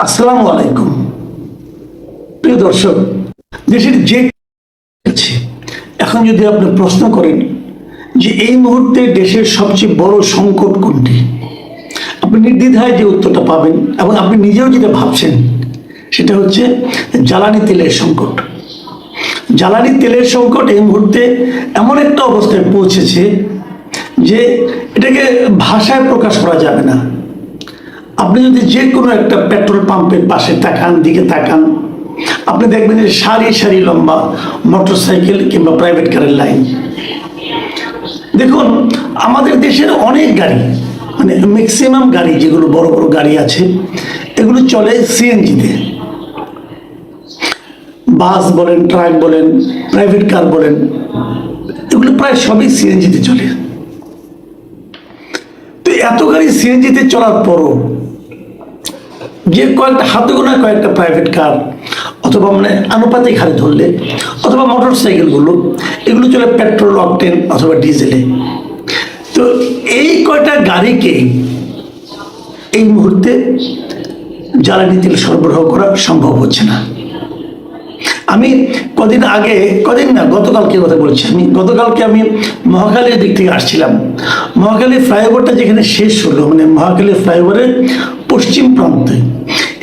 আসসালামু আলাইকুম। প্রিয় দর্শক, দেশের যে আছে, এখন যদি আপনি প্রশ্ন করেন যে এই মুহূর্তে দেশের সবচেয়ে বড় সংকট কোনটি, আপনি নির্দ্বিধায় যে উত্তরটা পাবেন এবং আপনি নিজেও যেটা ভাবছেন সেটা হচ্ছে জ্বালানি তেলের সংকট। জ্বালানি তেলের সংকট এই মুহূর্তে এমন একটা অবস্থায় পৌঁছেছে যে এটাকে ভাষায় প্রকাশ করা যাবে না। আপনি যদি যে কোনো একটা পেট্রোল পাম্পের পাশে দিকে তাকান, আপনি দেখবেন যে সারি সারি লম্বা মোটরসাইকেল কিংবা প্রাইভেট কারের লাইন। দেখুন, আমাদের দেশের অনেক গাড়ি, মানে ম্যাক্সিমাম গাড়ি যেগুলো বড় বড় গাড়ি আছে, এগুলো চলে সিএনজিতে। বাস বলেন, ট্রাক বলেন, প্রাইভেট কার বলেন, এগুলো প্রায় সবই সিএনজিতে চলে। তো এত গাড়ি সিএনজিতে চলার পরও যে কয়েকটা হাতে গোনা কয়েকটা প্রাইভেট কার অথবা মানে আনুপাতিক হারে ধরলে অথবা মোটর সাইকেলগুলো, এগুলো চলে পেট্রোল, অকটেন অথবা ডিজেলে। তো এই কয়টা গাড়িকে এই মুহূর্তে জ্বালানি তেল সরবরাহ করা সম্ভব হচ্ছে না। আমি গতকালকে কথা বলছি। গতকালকে আমি মহাখালীর দিক থেকে আসছিলাম। মহাখালী ফ্লাইওভারটা যেখানে শেষ হলো, মানে মহাখালী ফ্লাইওভারের পশ্চিম প্রান্তে,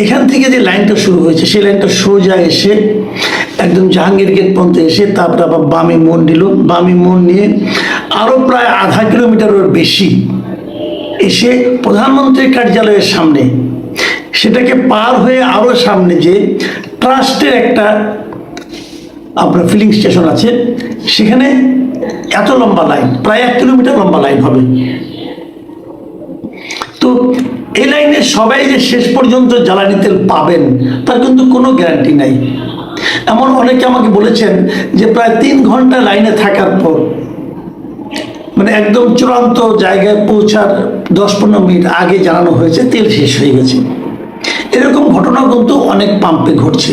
এখান থেকে যে লাইনটা শুরু হয়েছে সেই লাইনটা সোজা এসে একদম জাহাঙ্গীর গেট পর্যন্ত এসে তারপরে আবার বামে মোড় নিল। বামে মোড় নিয়ে আরও প্রায় আধা কিলোমিটারের বেশি এসে প্রধানমন্ত্রীর কার্যালয়ের সামনে, সেটাকে পার হয়ে আরও সামনে যে ট্রাস্টের একটা আপনার ফিলিং স্টেশন আছে, সেখানে এত লম্বা লাইন, প্রায় 1 কিলোমিটার লম্বা লাইন হবে। তো এই লাইনে সবাই যে শেষ পর্যন্ত জ্বালানি তেল পাবেন তার কিন্তু কোনো গ্যারান্টি নাই। এমন অনেকে আমাকে বলেছেন যে প্রায় 3 ঘন্টা লাইনে থাকার পর, মানে একদম চূড়ান্ত জায়গায় পৌঁছার 10-15 মিনিট আগে জানানো হয়েছে তেল শেষ হয়ে গেছে। এরকম ঘটনা কিন্তু অনেক পাম্পে ঘটছে।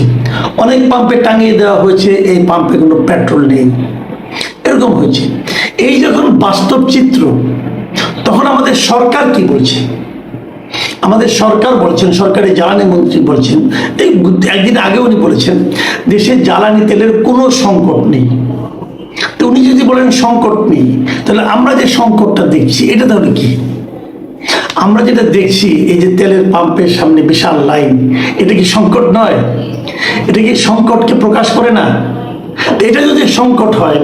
অনেক পাম্পে টাঙিয়ে দেওয়া হয়েছে এই পাম্পে কোনো পেট্রোল নেই, এরকম হয়েছে। এই যখন বাস্তব চিত্র, তখন আমাদের সরকার কি বলছে? আমাদের সরকার বলছেন, সরকারি জ্বালানি মন্ত্রী বলছেন, এই একদিন আগে উনি বলেছেন দেশে জ্বালানি তেলের কোনো সংকট নেই। তো উনি যদি বলেন সংকট নেই, তাহলে আমরা যে সংকটটা দেখছি এটা তাহলে কি? আমরা যেটা দেখছি, এই যে তেলের পাম্পের সামনে বিশাল লাইন, এটা কি সংকট নয়? এটা কি সংকটকে প্রকাশ করে না? এটা যদি সংকট হয়,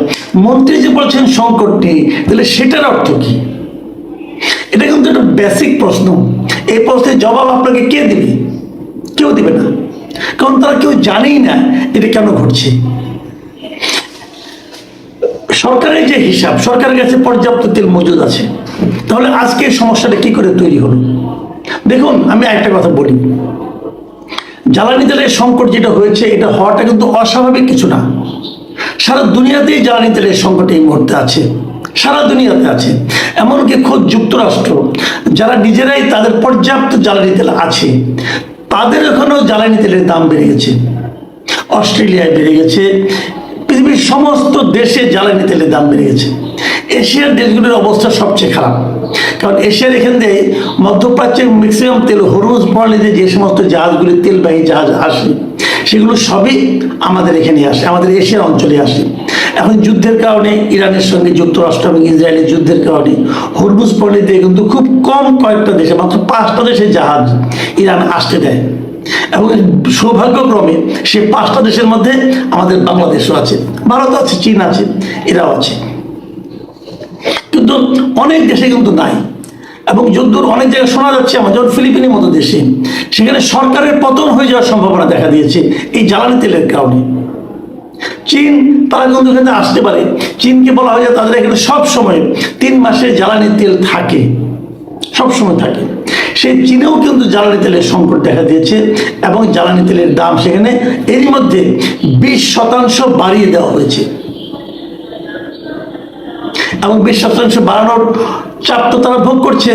মন্ত্রী যে বলছেন সংকট নেই, তাহলে সেটার অর্থ কি? এটা কিন্তু একটা বেসিক প্রশ্ন। এই প্রশ্নের জবাব আপনাকে কে দিবে? কেউ দিবে না, কারণ তারা কেউ জানেই না এটা কেন ঘটছে। সরকারের যে হিসাব, সরকারের কাছে পর্যাপ্ত তেল মজুদ আছে, তাহলে আজকে সমস্যাটা কি করে তৈরি হলো? দেখুন, আমি একটা কথা বলি, জ্বালানি তেলের সংকট যেটা হয়েছে, এটা হওয়াটা কিন্তু অস্বাভাবিক কিছু না। সারা দুনিয়াতেই জ্বালানি তেলের সংকট এই মুহূর্তে আছে, সারা দুনিয়াতে আছে। এমনকি খোদ যুক্তরাষ্ট্র, যারা নিজেরাই তাদের পর্যাপ্ত জ্বালানি তেল আছে, তাদের এখানেও জ্বালানি তেলের দাম বেড়ে গেছে। অস্ট্রেলিয়ায় বেড়ে গেছে, পৃথিবীর সমস্ত দেশে জ্বালানি তেলের দাম বেড়ে গেছে। এশিয়ার দেশগুলির অবস্থা সবচেয়ে খারাপ, কারণ এশিয়ার এখান থেকে মধ্যপ্রাচ্যের ম্যাক্সিমাম তেল হরমুজ প্রণালীতে যে সমস্ত জাহাজগুলি, তেলবাহী জাহাজ আসে, সেগুলো সবই আমাদের এখানে আসে, আমাদের এশিয়ার অঞ্চলে আসে। এখন যুদ্ধের কারণে, ইরানের সঙ্গে যুক্তরাষ্ট্র এবং ইসরায়েলের যুদ্ধের কারণে হরমুজ প্রণালীতে কিন্তু খুব কম কয়েকটা দেশে, মাত্র 5টা দেশের জাহাজ ইরান আসতে দেয়। এবং সৌভাগ্যক্রমে সেই 5টা দেশের মধ্যে আমাদের বাংলাদেশও আছে, ভারত আছে, চীন আছে, এরাও আছে। কিন্তু অনেক দেশে কিন্তু নাই। এবং যদ্দূর অনেক জায়গায় শোনা যাচ্ছে, আমার যেমন ফিলিপিনের মতো দেশে, সেখানে সরকারের পতন হয়ে যাওয়ার সম্ভাবনা দেখা দিয়েছে এই জ্বালানি তেলের কারণে। চীন, তারা কিন্তু এখানে আসতে পারে। চীনকে বলা হয় যে তাদের এখানে সবসময় 3 মাসের জ্বালানি তেল থাকে, সবসময় থাকে। সেই চীনেও কিন্তু জ্বালানি তেলের সংকট দেখা দিয়েছে এবং জ্বালানি তেলের দাম সেখানে এরই মধ্যে 20% বাড়িয়ে দেওয়া হয়েছে। এবং 20% বাড়ানোর চাপ তো তারা ভোগ করছে।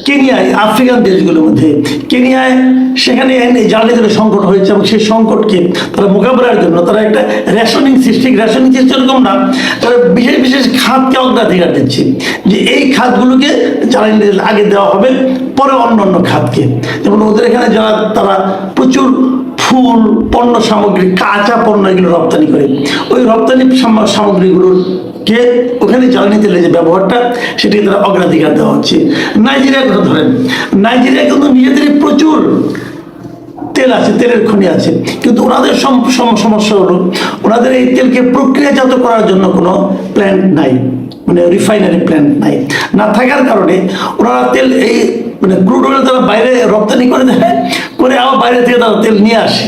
কেনিয়ায়, আফ্রিকান দেশগুলোর মধ্যে কেনিয়ায়, সেখানে জ্বালানি তেলের সংকট হয়েছে এবং সেই সংকটকে তারা মোকাবেলার জন্য তারা একটা রেশনিং সিস্টেম এরকম না, তারা বিশেষ বিশেষ খাতকে অগ্রাধিকার দিচ্ছে যে এই খাতগুলোকে জ্বালানি তেল আগে দেওয়া হবে, পরে অন্য অন্য খাতকে। যেমন ওদের এখানে যারা তারা প্রচুর ফুল, পণ্য সামগ্রী, কাঁচা পণ্য এগুলো রপ্তানি করে, ওই রপ্তানি সামগ্রীগুলোকে ওখানে জ্বালানি তেলের যে ব্যবহারটা সেটাকে তারা অগ্রাধিকার দেওয়া হচ্ছে। নাইজেরিয়ার কথা ধরেন, নাইজেরিয়া কিন্তু নিজেদেরই প্রচুর তেল আছে, তেলের খনি আছে, কিন্তু ওনাদের সমস্যা হলো ওনাদের এই তেলকে প্রক্রিয়াজাত করার জন্য কোনো প্ল্যান্ট নাই, মানে রিফাইনারি প্ল্যান্ট নাই। না থাকার কারণে ওনারা তেল এই মানে ক্রুড অয়েল তারা বাইরে রপ্তানি করে দেয়, করে আবার বাইরে থেকে তারা তেল নিয়ে আসে।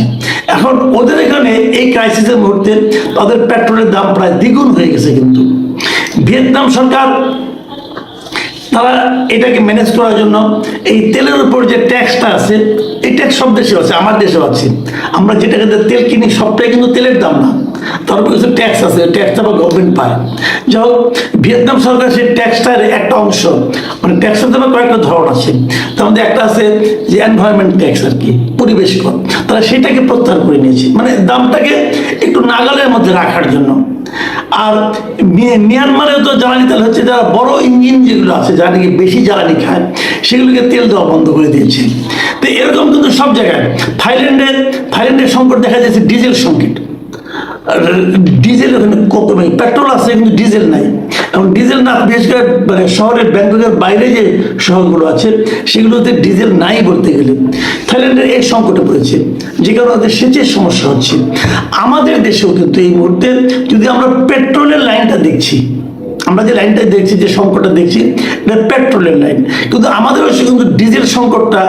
এখন ওদের এখানে এই ক্রাইসিসের মুহূর্তে তাদের পেট্রোলের দাম প্রায় দ্বিগুণ হয়ে গেছে। কিন্তু ভিয়েতনাম সরকার তারা এটাকে ম্যানেজ করার জন্য এই তেলের উপর যে ট্যাক্সটা আছে, এই ট্যাক্স সব দেশে আছে, আমার দেশেও আছে। আমরা যে টাকাতে তেল কিনি সবটাই কিন্তু তেলের দাম না, তার উপর কিছু ট্যাক্স আছে, ট্যাক্সটা আবার গভর্নমেন্ট পায়। যাই হোক, ভিয়েতনাম সরকার সেই ট্যাক্সটার একটা অংশ, মানে ট্যাক্সের দামে কয়েকটা ধরন আছে, তার মধ্যে একটা আছে যে এনভায়রনমেন্ট ট্যাক্স আর কি, পরিবেশ কর, তারা সেটাকে প্রত্যাহার করে নিয়েছে, মানে দামটাকে একটু নাগালের মধ্যে রাখার জন্য। আর মিয়ানমারেও তো জ্বালানি তেল হচ্ছে, যারা বড় ইঞ্জিন যেগুলো আছে, যারা নাকি বেশি জ্বালানি খায়, সেগুলোকে তেল দেওয়া বন্ধ করে দিয়েছে। তো এরকম কিন্তু সব জায়গায়। থাইল্যান্ডের সংকট দেখা যাচ্ছে ডিজেল সংকট, ডিজেল ওখানে পেট্রোল আছে কিন্তু ডিজেল নাই। এবং ডিজেল না, বিশেষ করে মানে শহরের ব্যাংককের বাইরে যে শহরগুলো আছে সেগুলোতে ডিজেল নাই বলতে গেলে। থাইল্যান্ডের এই সংকটে পড়েছে, যে কারণে ওদের সেচের সমস্যা হচ্ছে। আমাদের দেশেও কিন্তু এই মুহূর্তে যদি আমরা পেট্রোলের লাইনটা দেখছি, আমরা যে লাইনটা দেখছি, যে সংকটটা দেখছি, এটা পেট্রোলের লাইন, কিন্তু আমাদেরও কিন্তু ডিজেল সংকটটা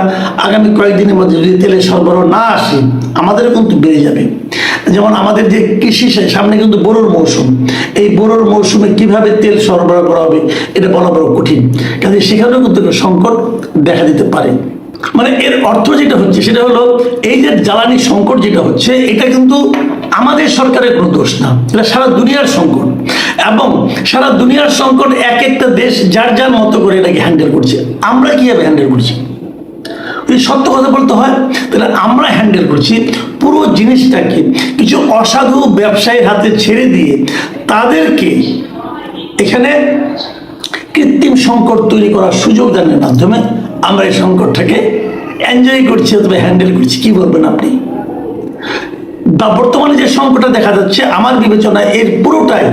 আগামী কয়েকদিনের মধ্যে যদি তেলের সরবরাহ না আসে আমাদেরও কিন্তু বেড়ে যাবে। যেমন আমাদের যে কৃষি, সামনে কিন্তু বোরোর মৌসুম, এই বোরোর মৌসুমে কিভাবে তেল সরবরাহ করা হবে এটা বলা বড় কঠিন, কাজে সেখানেও কিন্তু সংকট দেখা দিতে পারে। মানে এর অর্থ যেটা হচ্ছে সেটা হলো, এই যে জ্বালানি সংকট যেটা হচ্ছে, এটা কিন্তু আমাদের সরকারের কোনো দোষ না, এটা সারা দুনিয়ার সংকট। এবং সারা দুনিয়ার সংকট এক একটা দেশ যার যার মতো করে এটাকে হ্যান্ডেল করছে। আমরা কিভাবে হ্যান্ডেল করছি? যদি সত্য কথা বলতে হয় তাহলে আমরা হ্যান্ডেল করছি পুরো জিনিসটাকে কিছু অসাধু ব্যবসায়ীর হাতে ছেড়ে দিয়ে তাদেরকে এখানে কৃত্রিম সংকট তৈরি করার সুযোগ দানের মাধ্যমে আমরা এই সংকটটাকে এনজয় করছি অথবা হ্যান্ডেল করছি। কি বলবেন আপনি? বা বর্তমানে যে সংকটটা দেখা যাচ্ছে, আমার বিবেচনায় এর পুরোটাই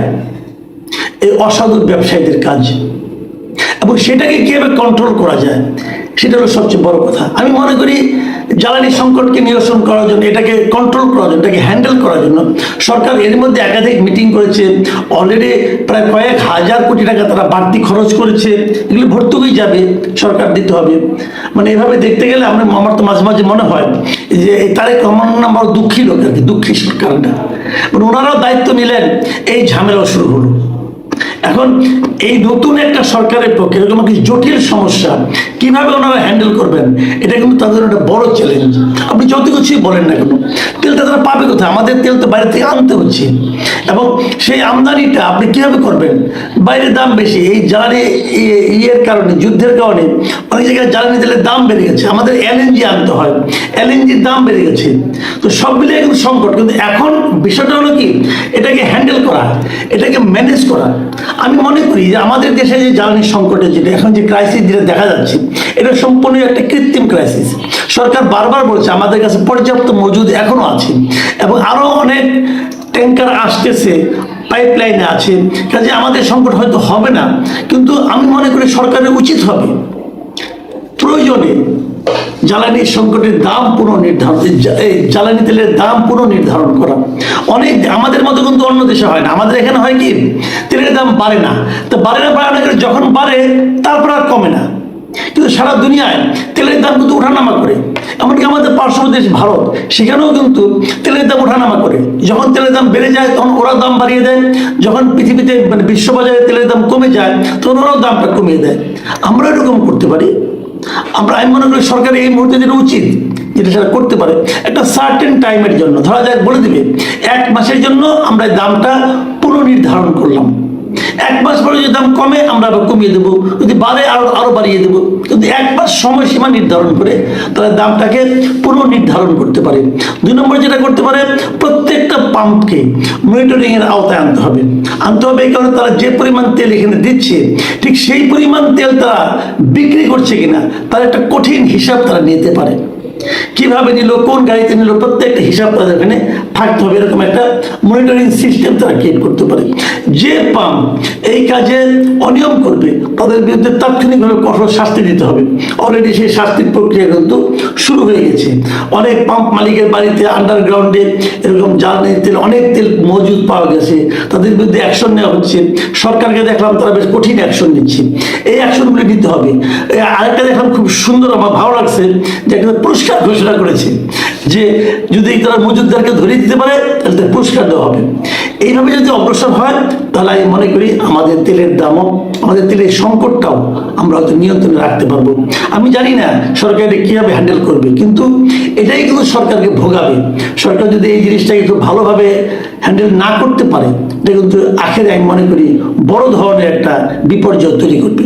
এই অসাধু ব্যবসায়ীদের কাজ, এবং সেটাকে কিভাবে কন্ট্রোল করা যায় সেটা হলো সবচেয়ে বড় কথা। আমি মনে করি জ্বালানি সংকটকে নিরসন করার জন্য, এটাকে কন্ট্রোল করার জন্য, এটাকে হ্যান্ডেল করার জন্য সরকার এর মধ্যে একাধিক মিটিং করেছে। অলরেডি প্রায় কয়েক হাজার কোটি টাকা তারা বাড়তি খরচ করেছে, এগুলো ভর্তুকি যাবে, সরকার দিতে হবে। মানে এভাবে দেখতে গেলে আমার তো মাঝে মাঝে মনে হয় যে তারেক রহমান আমার দুঃখী লোক আর কি, দুঃখী সরকারটা, মানে ওনারাও দায়িত্ব নিলেন, এই ঝামেলাও শুরু হলো। এখন এই নতুন একটা সরকারের পক্ষে এরকম কিছু জটিল সমস্যা কিভাবে ওনারা হ্যান্ডেল করবেন, এটা কিন্তু তাদের একটা বড় চ্যালেঞ্জ। আপনি যত কিছুই বলেন না কেন, তেলটা তারা পাবে কোথায়? আমাদের তেল তো বাইরে থেকে আনতে হচ্ছে, এবং সেই আমদানিটা আপনি কিভাবে করবেন? বাইরের দাম বেশি, এই জ্বালানি ইয়ের কারণে, যুদ্ধের কারণে অনেক জায়গায় জ্বালানি তেলের দাম বেড়ে গেছে, আমাদের এলএনজি আনতে হয়, এলএনজির দাম বেড়ে গেছে। তো সব মিলিয়ে কিন্তু সংকট। কিন্তু এখন বিষয়টা হলো কি, এটাকে হ্যান্ডেল করা, এটাকে ম্যানেজ করা। আমি মনে করি যে আমাদের দেশে যে জ্বালানি সংকটের যেটা এখন যে ক্রাইসিস যেটা দেখা যাচ্ছে, এটা সম্পূর্ণ একটা কৃত্রিম ক্রাইসিস। সরকার বারবার বলছে আমাদের কাছে পর্যাপ্ত মজুদ এখনো আছে, এবং আরো অনেক ট্যাঙ্কার আসতেছে, পাইপলাইনে আছে, কাজে আমাদের সংকট হয়তো হবে না। কিন্তু আমি মনে করি সরকারের উচিত হবে প্রয়োজনে জ্বালানি সংকটের দাম পুনর্নির্ধারণ, জ্বালানি তেলের দাম পুনর্নির্ধারণ করা। অনেক আমাদের মতো কিন্তু অন্য দেশে হয় না। আমাদের এখানে হয় কি, তেলের দাম বাড়ে না, তো বাড়ে না যখন বাড়ে তারপর আর কমে না। কিন্তু সারা দুনিয়ায় তেলের দাম কিন্তু ওঠানামা করে। এমনকি আমাদের পার্শ্ববর্তী দেশ ভারত, সেখানেও কিন্তু তেলের দাম ওঠানামা করে। যখন তেলের দাম বেড়ে যায় তখন ওরা দাম বাড়িয়ে দেয়, যখন পৃথিবীতে মানে বিশ্ববাজারে তেলের দাম কমে যায় তখন ওরাও দামটা কমিয়ে দেয়। আমরা এরকম করতে পারি। আমি মনে করি সরকারের এই মুহূর্তে যেটা উচিত, যেটা সেটা করতে পারে, একটা সার্টেন টাইমের জন্য, ধরা যাক বলে দিবে 1 মাসের জন্য আমরা দামটা পুনর্নির্ধারণ করলাম। এক মাস পরে যদি দাম কমে আমরা আবার কমিয়ে দেবো, যদি বাড়ে আরো বাড়িয়ে দেবো। যদি একবার সময়সীমা নির্ধারণ করে তাহলে দামটাকে পুনর্নির্ধারণ করতে পারে। 2 নম্বর যেটা করতে পারে, প্রত্যেকটা পাম্পকে মনিটরিং এর আওতায় আনতে হবে। এই কারণে তারা যে পরিমাণ তেল এখানে দিচ্ছে ঠিক সেই পরিমাণ তেল তারা বিক্রি করছে কিনা তার একটা কঠিন হিসাব তারা নিতে পারে। কিভাবে নিল, কোন গাড়িতে নিল, প্রত্যেকটা হিসাব তাদের এখানে থাকতে হবে। এরকম একটা মনিটরিং সিস্টেম তারা ক্রিয়েট করতে পারে। যে পাম্প এই কাজে অনিয়ম করবে তাদের বিরুদ্ধে তাৎক্ষণিকভাবে কঠোর শাস্তি দিতে হবে। অলরেডি সেই শাস্তির প্রক্রিয়া কিন্তু শুরু হয়ে গেছে। অনেক পাম্প মালিকের বাড়িতে আন্ডারগ্রাউন্ডে এরকম জ্বালানি তেল, অনেক তেল মজুদ পাওয়া গেছে, তাদের বিরুদ্ধে অ্যাকশন নেওয়া হচ্ছে। সরকারকে দেখলাম তারা বেশ কঠিন অ্যাকশন নিচ্ছে, এই অ্যাকশনগুলো নিতে হবে। আরেকটা দেখলাম খুব সুন্দর, আমার ভালো লাগছে যে একটা পুরস্কার ঘোষণা করেছে যে যদি তারা মজুদদারকে ধরিয়ে দিতে পারে তাহলে তার পুরস্কার দেওয়া হবে। এইভাবে যদি অগ্রসর হয় তাহলে আমি মনে করি আমাদের তেলের দামও, আমাদের তেলের সংকটটাও আমরা হয়তো নিয়ন্ত্রণে রাখতে পারবো। আমি জানি না সরকার এটা কীভাবে হ্যান্ডেল করবে, কিন্তু এটাই কিন্তু সরকারকে ভোগাবে। সরকার যদি এই জিনিসটাকে একটু ভালোভাবে হ্যান্ডেল না করতে পারে এটা কিন্তু আখেরে আমি মনে করি বড় ধরনের একটা বিপর্যয় তৈরি করবে।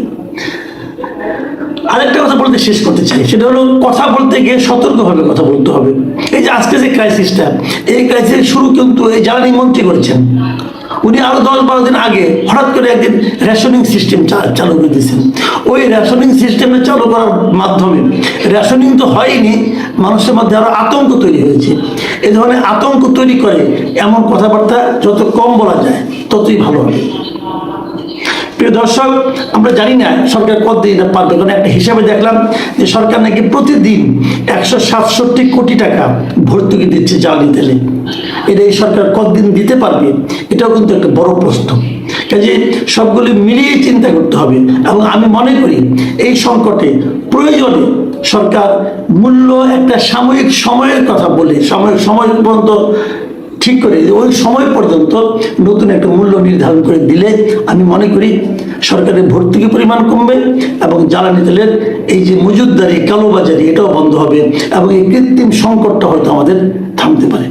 আরেকটা কথা বলতে শেষ করতে চাই, সেটা হলো কথা বলতে গিয়ে সতর্কভাবে কথা বলতে হবে। এই যে আজকে যে ক্রাইসিসটা, এই ক্রাইসিস শুরু কিন্তু এই জ্বালানি মন্ত্রী করেছেন। উনি আরো 10-12 দিন আগে হঠাৎ করে একদিন রেশনিং সিস্টেম চালু করে দিয়েছেন। ওই রেশনিং সিস্টেমে চালু করার মাধ্যমে রেশনিং তো হয়নি, মানুষের মধ্যে আরো আতঙ্ক তৈরি হয়েছে। এই ধরনের আতঙ্ক তৈরি করে এমন কথাবার্তা যত কম বলা যায় ততই ভালো হবে। প্রিয় দর্শক, আমরা জানি না সরকার কতদিন এটা পারবে, কারণ একটা হিসাবে দেখলাম যে সরকার নাকি প্রতিদিন 167 কোটি টাকা ভর্তুকি দিচ্ছে জ্বালানি তেলে। এটা এই সরকার কতদিন দিতে পারবে এটাও কিন্তু একটা বড় প্রশ্ন। কাজে সবগুলি মিলিয়ে চিন্তা করতে হবে। এবং আমি মনে করি এই সংকটে প্রয়োজনে সরকার মূল্য একটা সাময়িক সময়ের কথা বলে, সাময়িক সময় পর্যন্ত ঠিক করে ওই সময় পর্যন্ত নতুন একটা মূল্য নির্ধারণ করে দিলে আমি মনে করি সরকারের ভর্তুকি পরিমাণ কমবে এবং জ্বালানি তেলের এই যে মজুদদারি, কালোবাজারি এটাও বন্ধ হবে এবং এই কৃত্রিম সংকটটা হয়তো আমাদের থামতে পারে।